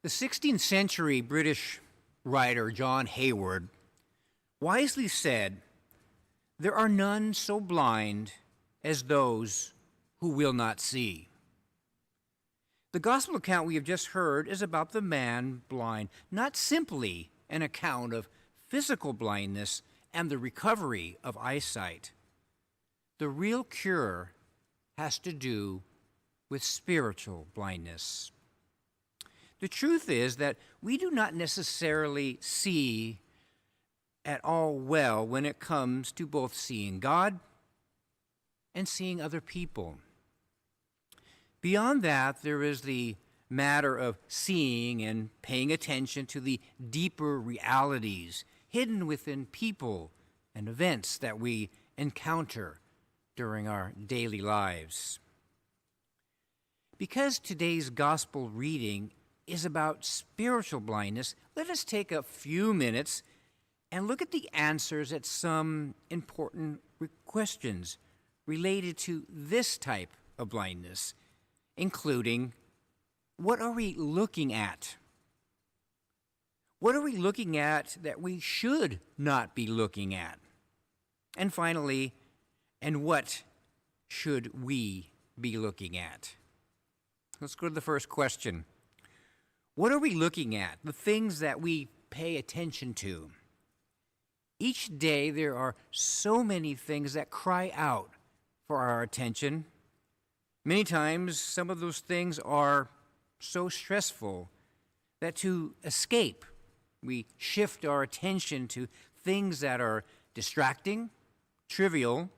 The 16th century British writer John Hayward wisely said, "There are none so blind as those who will not see." The gospel account we have just heard is about the man blind, not simply an account of physical blindness and the recovery of eyesight. The real cure has to do with spiritual blindness. The truth is that we do not necessarily see at all well when it comes to both seeing God and seeing other people. Beyond that, there is the matter of seeing and paying attention to the deeper realities hidden within people and events that we encounter during our daily lives. Because today's gospel reading is about spiritual blindness, let us take a few minutes and look at the answers at some important questions related to this type of blindness, including, what are we looking at? What are we looking at that we should not be looking at? And finally, and what should we be looking at? Let's go to the first question. What are we looking at? The things that we pay attention to. Each day there are so many things that cry out for our attention. Many times some of those things are so stressful that to escape, we shift our attention to things that are distracting, trivial,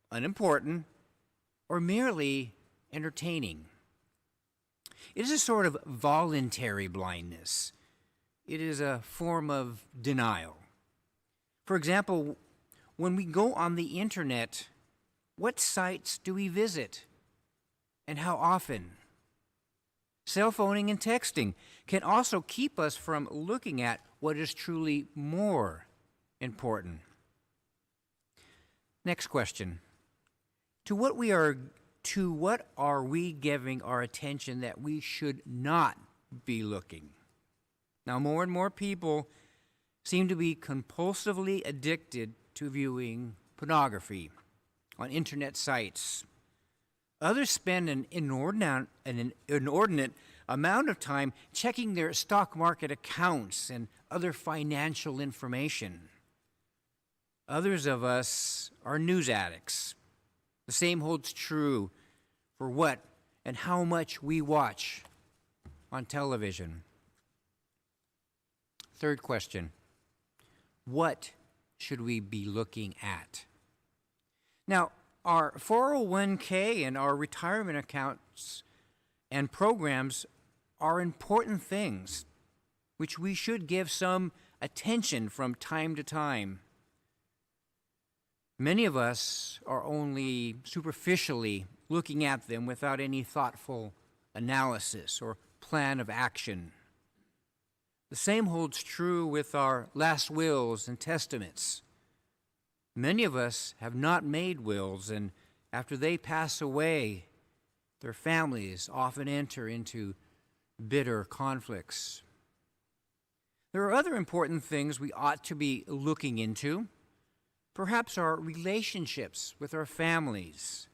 unimportant, or merely entertaining. It is a sort of voluntary blindness. It is a form of denial. For example, when we go on the internet, what sites do we visit and how often? Cell phoning and texting can also keep us from looking at what is truly more important. Next question. To what are we giving our attention that we should not be looking? Now, more and more people seem to be compulsively addicted to viewing pornography on internet sites. Others spend an inordinate amount of time checking their stock market accounts and other financial information. Others of us are news addicts. The same holds true for what and how much we watch on television. Third question. What should we be looking at? Now, our 401k and our retirement accounts and programs are important things which we should give some attention from time to time. Many of us are only superficially looking at them without any thoughtful analysis or plan of action. The same holds true with our last wills and testaments. Many of us have not made wills, and after they pass away, their families often enter into bitter conflicts. There are other important things we ought to be looking into. Perhaps our relationships with our families.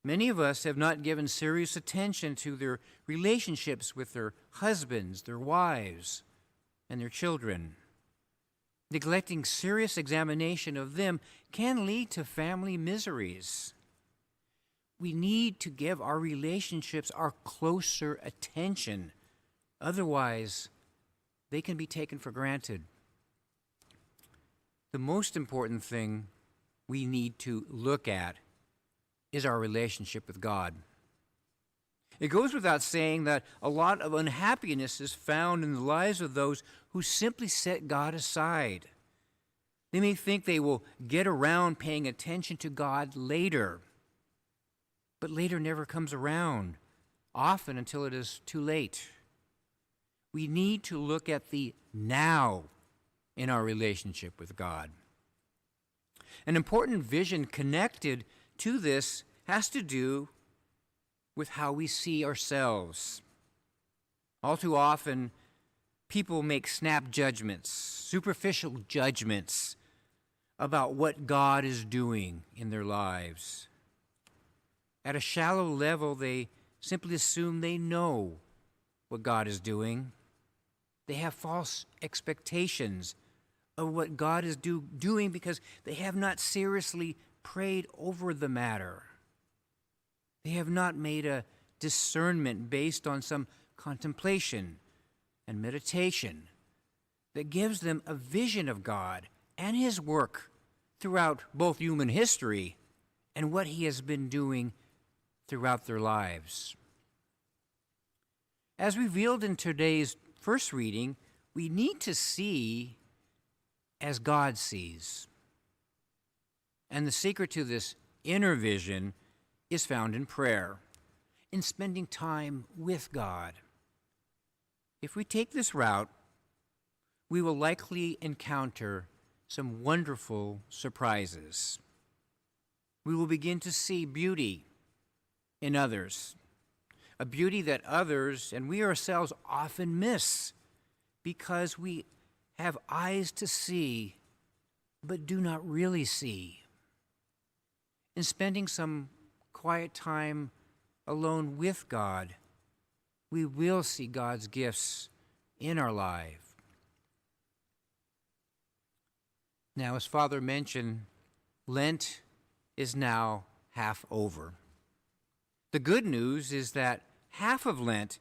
Many of us have not given serious attention to their relationships with their husbands, their wives, and their children. Neglecting serious examination of them can lead to family miseries. We need to give our relationships our closer attention. Otherwise, they can be taken for granted. The most important thing we need to look at is our relationship with God. It goes without saying that a lot of unhappiness is found in the lives of those who simply set God aside. They may think they will get around paying attention to God later, but later never comes around, often until it is too late. We need to look at the now in our relationship with God. An important vision connected to this has to do with how we see ourselves. All too often, people make snap judgments, superficial judgments about what God is doing in their lives. At a shallow level, they simply assume they know what God is doing. They have false expectations of what God is doing because they have not seriously prayed over the matter. They have not made a discernment based on some contemplation and meditation that gives them a vision of God and His work throughout both human history and what He has been doing throughout their lives. As revealed in today's first reading, we need to see as God sees. And the secret to this inner vision is found in prayer, in spending time with God. If we take this route, we will likely encounter some wonderful surprises. We will begin to see beauty in others, a beauty that others and we ourselves often miss because we have eyes to see but do not really see. In spending some quiet time alone with God, we will see God's gifts in our life. Now, as Father mentioned, Lent is now half over. The good news is that half of Lent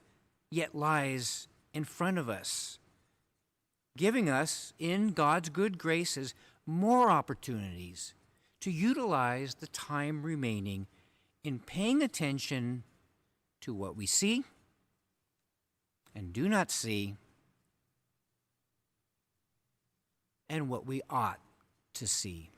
yet lies in front of us, giving us, in God's good graces, more opportunities to utilize the time remaining in paying attention to what we see and do not see, and what we ought to see.